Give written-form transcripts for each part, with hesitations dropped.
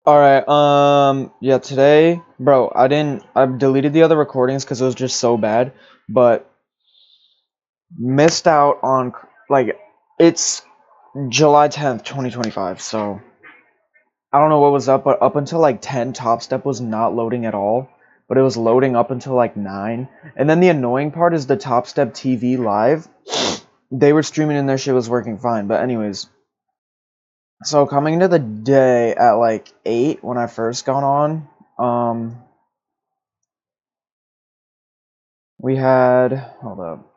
All right. Yeah. Today, bro, I deleted the other recordings because it was just so bad, but missed out on like it's July 10th, 2025. So I don't know what was up, but up until like 10, Top Step was not loading at all, but it was loading up until like 9. And then the annoying part is the Top Step TV live. They were streaming and their shit was working fine. But anyways, so coming into the day at like 8 when I first got on, we had, hold up,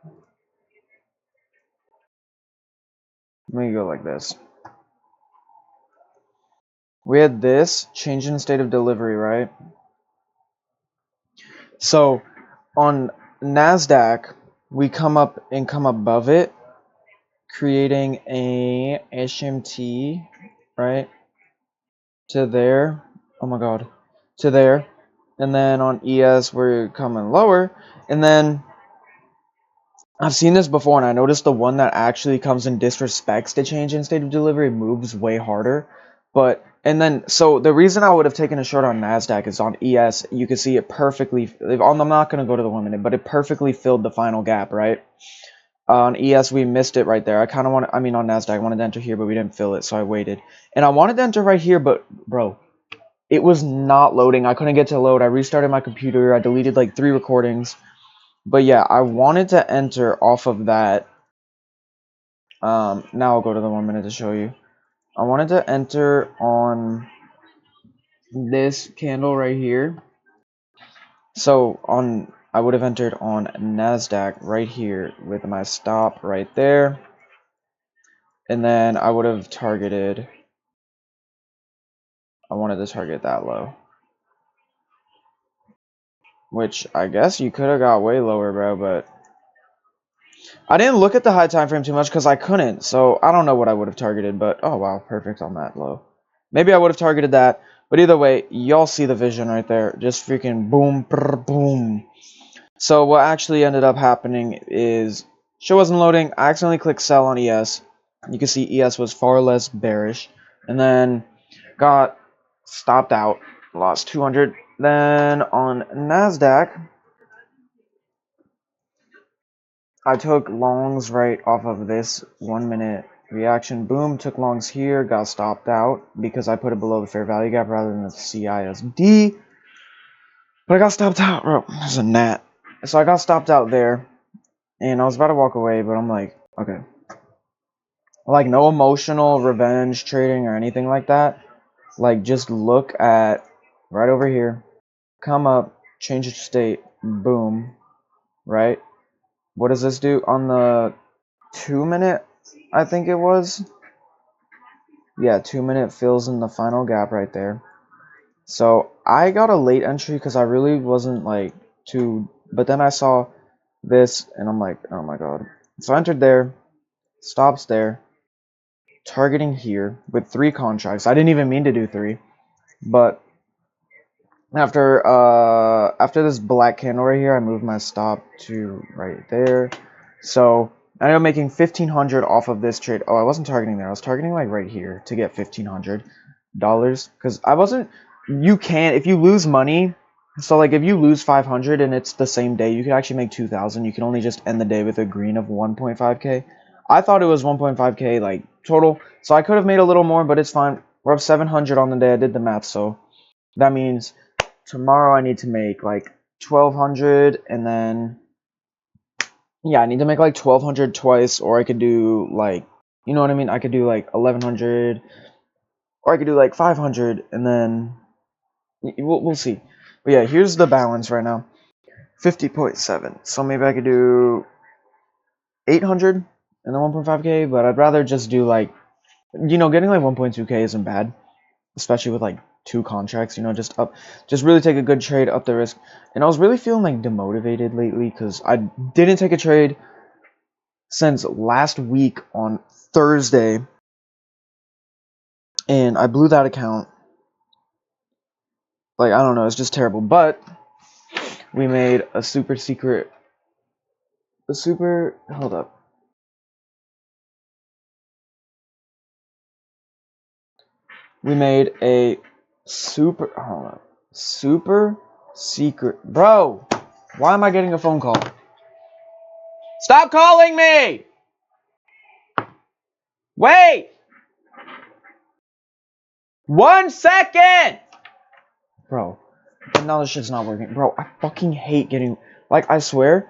let me go like this. We had this change in state of delivery, right? So on NASDAQ, we come above it, creating a HMT, right? To there. Oh my god. To there. And then on ES, we're coming lower. And then I've seen this before, and I noticed the one that actually comes and disrespects the change in state of delivery moves way harder. But, and then, so the reason I would have taken a short on NASDAQ is on ES, you can see it perfectly, I'm not going to go to the 1 minute, but it perfectly filled the final gap, right? On ES, we missed it right there. I kind of want to, I mean, on NASDAQ, I wanted to enter here, but we didn't fill it, so I waited. And I wanted to enter right here, but, bro, it was not loading. I couldn't get to load. I restarted my computer. I deleted like 3 recordings. But yeah, I wanted to enter off of that. Now I'll go to the 1 minute to show you. I wanted to enter on this candle right here. So I would have entered on NASDAQ right here with my stop right there. And then I would have targeted, I wanted to target that low. Which I guess you could have got way lower, bro, but I didn't look at the high time frame too much because I couldn't. So I don't know what I would have targeted, but oh wow, perfect on that low. Maybe I would have targeted that, but either way, y'all see the vision right there. Just freaking boom, brr, boom. So what actually ended up happening is show wasn't loading. I accidentally clicked sell on ES. You can see ES was far less bearish, and then got stopped out, lost 200. Then on NASDAQ, I took longs right off of this 1 minute reaction. Boom, took longs here, got stopped out because I put it below the fair value gap rather than the CISD. But I got stopped out, bro. There's a gnat. So I got stopped out there, and I was about to walk away, but I'm like, okay. Like, no emotional revenge trading or anything like that. Like, just look at right over here. Come up, change its state, boom, right? What does this do on the 2 minute? I think it was. Yeah, 2 minute fills in the final gap right there. So I got a late entry because I really wasn't like too, but then I saw this and I'm like, oh my god. So I entered there, stops there, targeting here with 3 contracts. I didn't even mean to do 3, but after this black candle right here, I moved my stop to right there. So I ended up making 1,500 off of this trade. Oh, I wasn't targeting there. I was targeting like right here to get $1,500 because I wasn't. You can if you lose money. So like if you lose 500 and it's the same day, you could actually make 2,000. You can only just end the day with a green of 1.5k. I thought it was 1.5k like total, so I could have made a little more, but it's fine. We're up 700 on the day. I did the math, so that means tomorrow I need to make like 1,200, and then yeah, I need to make like 1,200 twice, or I could do like, you know what I mean? I could do like 1,100, or I could do like 500, and then we'll see. But yeah, here's the balance right now, 50.7. So maybe I could do 800 and then 1.5k, but I'd rather just do like, getting like 1.2k isn't bad, especially with like 2 contracts, just really take a good trade up the risk. And I was really feeling like demotivated lately because I didn't take a trade since last week on Thursday, and I blew that account. Like, I don't know, it's just terrible. But we made a hold up. We made a hold on. Super secret. Bro, why am I getting a phone call? Stop calling me! Wait! 1 second! Bro, now this shit's not working. Bro, I fucking hate getting, like, I swear,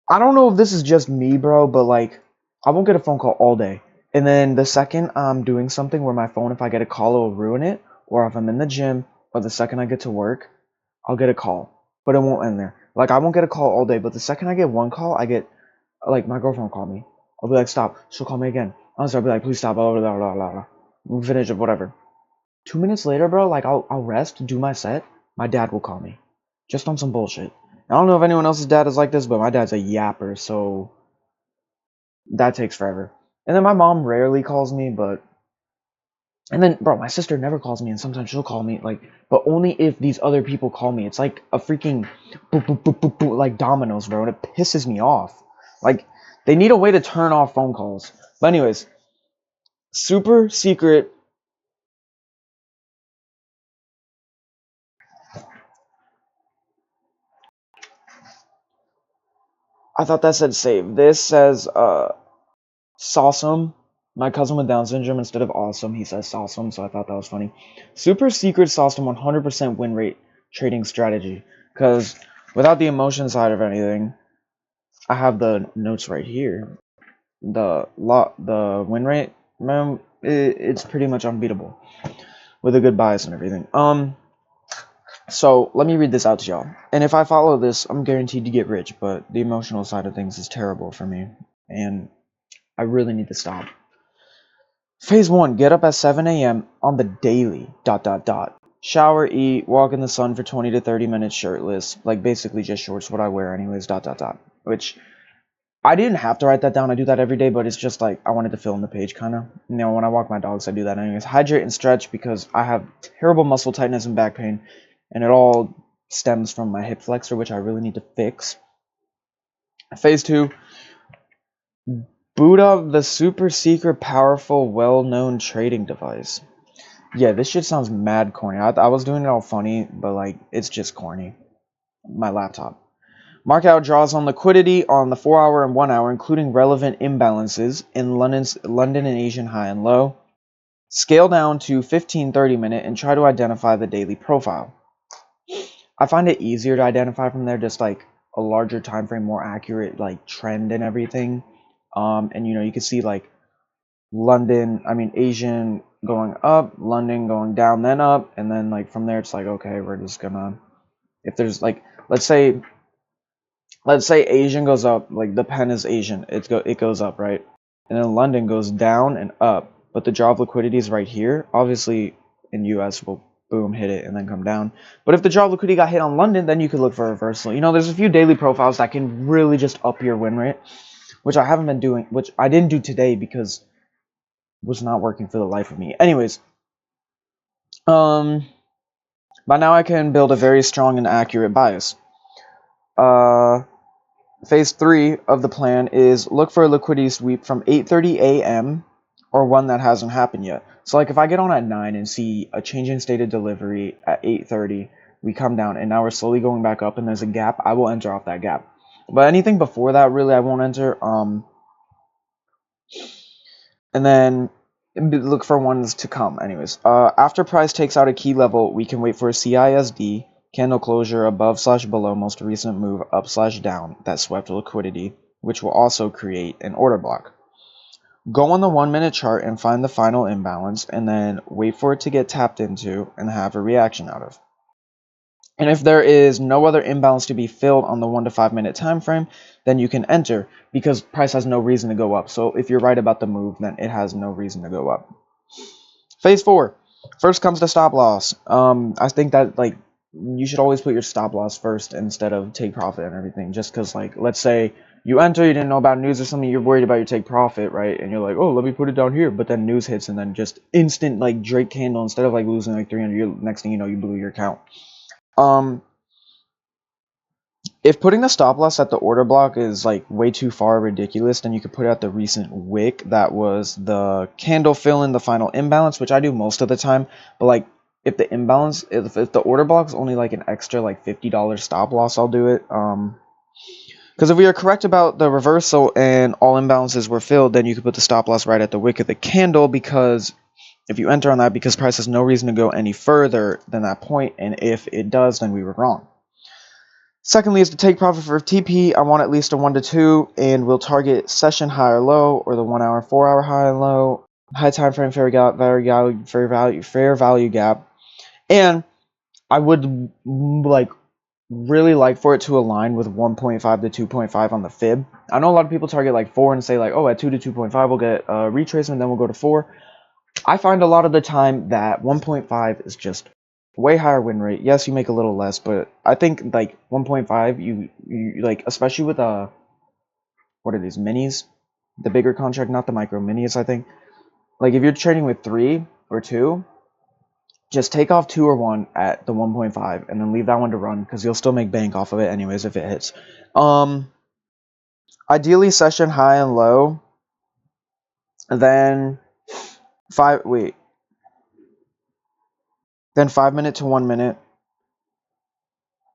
I don't know if this is just me, bro, but, like, I won't get a phone call all day. And then the second I'm doing something where my phone, if I get a call, it will ruin it. Or if I'm in the gym, or the second I get to work, I'll get a call. But it won't end there. Like, I won't get a call all day, but the second I get one call, I get, like, my girlfriend will call me. I'll be like, stop. She'll call me again. I'll be like, please stop. Blah, blah, blah, blah, blah, blah. We'll finish it, whatever. 2 minutes later, bro, like, I'll rest, do my set. My dad will call me. Just on some bullshit. I don't know if anyone else's dad is like this, but my dad's a yapper, so that takes forever. And then my mom rarely calls me, but... And then, bro, my sister never calls me, and sometimes she'll call me, like, but only if these other people call me. It's like a freaking boop, boop, boop, boop, boop, like dominoes, bro, and it pisses me off. Like, they need a way to turn off phone calls. But anyways, super secret... I thought that said save. This says, Sawsome. My cousin with Down syndrome, instead of awesome, he says Sawsome, so I thought that was funny. Super secret Sawsome 100% win rate trading strategy. Because without the emotion side of anything, I have the notes right here. The win rate, man, it's pretty much unbeatable. With a good bias and everything. So let me read this out to y'all. And if I follow this, I'm guaranteed to get rich, but the emotional side of things is terrible for me. And I really need to stop. Phase 1, get up at 7 a.m. on the daily, ... Shower, eat, walk in the sun for 20 to 30 minutes shirtless. Like, basically just shorts, what I wear anyways, ... Which, I didn't have to write that down, I do that every day, but it's just like, I wanted to fill in the page, kind of. You know, when I walk my dogs, I do that anyways. Hydrate and stretch, because I have terrible muscle tightness and back pain, and it all stems from my hip flexor, which I really need to fix. Phase 2, boot up the super secret, powerful, well-known trading device. Yeah, this shit sounds mad corny. I was doing it all funny, but, like, it's just corny. My laptop. Mark out draws on liquidity on the 4 hour and 1 hour, including relevant imbalances in London and Asian high and low. Scale down to 15-30 minute and try to identify the daily profile. I find it easier to identify from there, just like a larger time frame, more accurate, like, trend and everything. And, you know, you can see, like, Asian going up, London going down, then up, and then, like, from there it's like, okay, we're just gonna, if there's, like, let's say Asian goes up, like, the pen is Asian, it goes up, right? And then London goes down and up, but the draw of liquidity is right here. Obviously, in US, we'll boom, hit it, and then come down. But if the draw of liquidity got hit on London, then you could look for a reversal. You know, there's a few daily profiles that can really just up your win rate, which I haven't been doing, which I didn't do today because was not working for the life of me. Anyways, by now I can build a very strong and accurate bias. Phase 3 of the plan is look for a liquidity sweep from 8:30 a.m. or one that hasn't happened yet. So, like, if I get on at 9 and see a change in state of delivery at 8:30, we come down and now we're slowly going back up and there's a gap, I will enter off that gap. But anything before that, really, I won't enter. And then look for ones to come. Anyways, after price takes out a key level, we can wait for a CISD candle closure above/below most recent move up/down that swept liquidity, which will also create an order block. Go on the 1 minute chart and find the final imbalance, and then wait for it to get tapped into and have a reaction out of. And if there is no other imbalance to be filled on the 1 to 5 minute time frame, then you can enter, because price has no reason to go up. So if you're right about the move, then it has no reason to go up. Phase 4. First comes the stop loss. I think that, like, you should always put your stop loss first instead of take profit and everything. Just because, like, let's say you enter, you didn't know about news or something, you're worried about your take profit, right? And you're like, oh, let me put it down here. But then news hits and then just instant, like, Drake candle, instead of, like, losing like 300, next thing you know, you blew your account. If putting the stop loss at the order block is, like, way too far ridiculous, then you could put out the recent wick that was the candle fill in the final imbalance, which I do most of the time. But, like, if the imbalance, if the order block's only like an extra like $50 stop loss, I'll do it. Because if we are correct about the reversal and all imbalances were filled, then you could put the stop loss right at the wick of the candle, because if you enter on that, because price has no reason to go any further than that point, and if it does, then we were wrong. Secondly is to take profit for TP. I want at least a 1 to 2, and we'll target session high or low, or the 1 hour, 4 hour high and low, high time frame fair value gap. And I would like really like for it to align with 1.5 to 2.5 on the fib. I know a lot of people target like 4 and say like, oh, at 2 to 2.5 we'll get a retracement, then we'll go to 4. I find a lot of the time that 1.5 is just way higher win rate. Yes, you make a little less, but I think like 1.5, you like, especially with what are these minis, the bigger contract, not the micro minis. I think like if you're trading with 3 or 2, just take off 2 or 1 at the 1.5 and then leave that one to run, because you'll still make bank off of it anyways if it hits. Ideally session high and low, then 5 minute to 1 minute.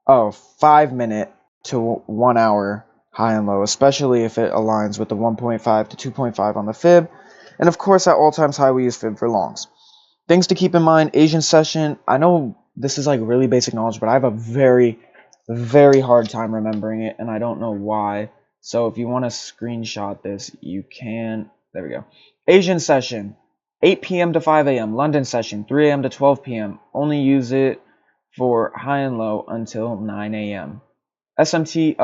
5 minute to 1 hour high and low, especially if it aligns with the 1.5 to 2.5 on the fib. And of course, at all times high, we use fib for longs. Things to keep in mind: Asian session. I know this is like really basic knowledge, but I have a very, very hard time remembering it, and I don't know why. So if you want to screenshot this, you can. There we go. Asian session, 8 p.m. to 5 a.m. London session, 3 a.m. to 12 p.m. Only use it for high and low until 9 a.m. SMT,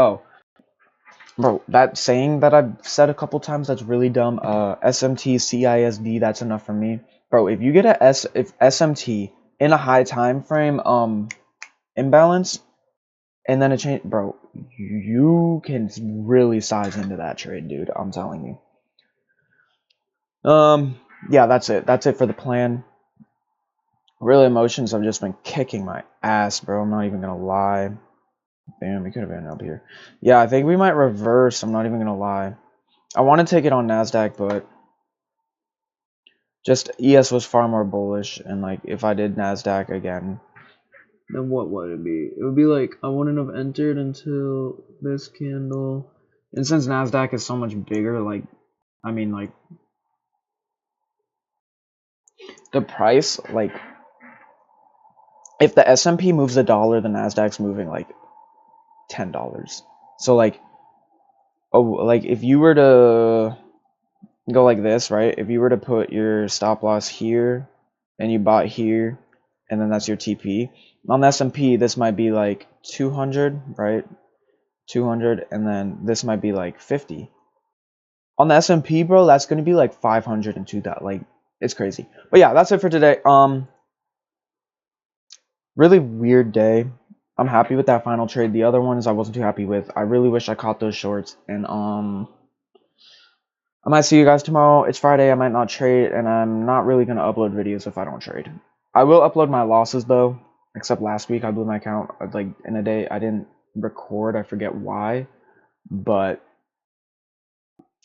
bro, that saying that I've said a couple times, that's really dumb. SMT, CISD, that's enough for me. Bro, if you get if SMT in a high time frame imbalance, and then a change, bro, you can really size into that trade, dude. I'm telling you. Yeah, that's it. That's it for the plan. Really, emotions have just been kicking my ass, bro. I'm not even gonna lie. Damn, we could have ended up here. Yeah, I think we might reverse. I'm not even gonna lie. I want to take it on NASDAQ, but just ES was far more bullish, and like if I did NASDAQ again, then what would it be? It would be like I wouldn't have entered until this candle. And since NASDAQ is so much bigger, like, I mean, like, the price, like, if the S&P moves $1, the NASDAQ's moving like $10. So like, like if you were to go like this, right? If you were to put your stop loss here and you bought here, and then that's your TP. On the S&P, this might be like 200, right? 200, and then this might be like 50. On the S&P, bro, that's going to be like 500 and 2,000. Like, it's crazy. But yeah, that's it for today. Really weird day. I'm happy with that final trade. The other ones I wasn't too happy with. I really wish I caught those shorts. And I might see you guys tomorrow. It's Friday. I might not trade, and I'm not really going to upload videos if I don't trade. I will upload my losses, though, except last week I blew my account. Like, in a day, I didn't record. I forget why. But,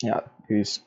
yeah, peace.